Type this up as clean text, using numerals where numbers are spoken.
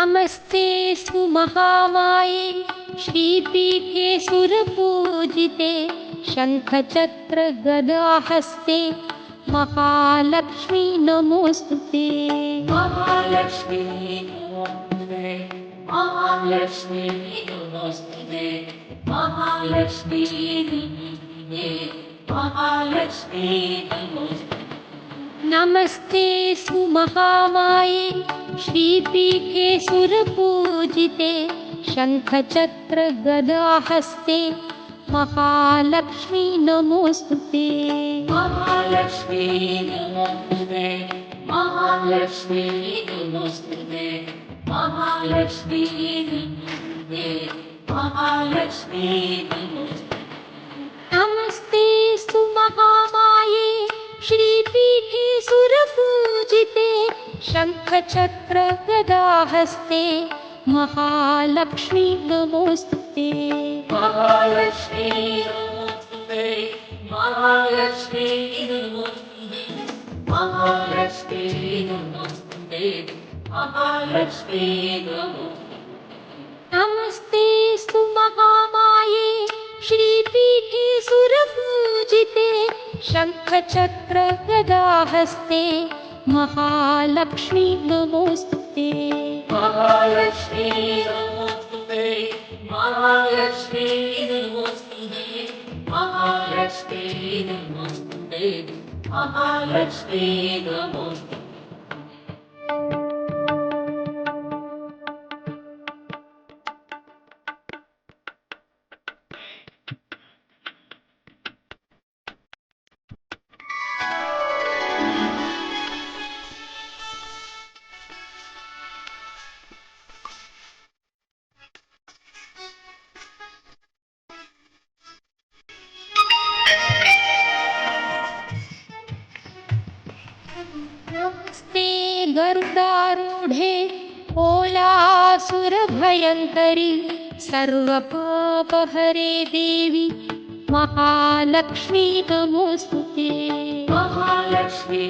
नमस्तेऽस्तु महामाये श्रीपीठे सुरपूजिते शङ्खचक्रगदाहस्ते महालक्ष्मी नमोऽस्तुते। महालक्ष्मी नमोस्तुते, महालक्ष्मी नमोस्तुते, महालक्ष्मी नमोस्तुते, महालक्ष्मी नमोस्तुते। नमस्तेऽस्तु महामाये श्रीपीठे सुरपूजिते शङ्खचक्रगदाहस्ते महालक्ष्मी नमोऽस्तुते। महालक्ष्मी नमोस्तुते, महालक्ष्मी नमोस्तुते, महालक्ष्मी नमोस्तुते, महालक्ष्मी नमोस्तुते। नमस्तेऽस्तु महामाये श्रीपीठे सुरपूजिते शङ्खचक्रगदाहस्ते महालक्ष्मी नमोऽस्तुते। महालक्ष्मी नमोस्तुते, महालक्ष्मी नमोस्तुते, महालक्ष्मी नमोस्तुते, महालक्ष्मी नमोस्तुते। नमस्तेऽस्तु महामाये श्रीपीठे सुरपूजिते शङ्खचक्रगदाहस्ते महालक्ष्मी नमोऽस्तुते। महालक्ष्मी नमोस्तुते, महालक्ष्मी नमोस्तुते, महालक्ष्मी नमोस्तुते, महालक्ष्मी नमोस्तुते। नमस्ते गरुडारूढे ओलासुरभयङ्करि सर्वपापहरे देवी महालक्ष्मी नमोऽस्तुते। महालक्ष्मी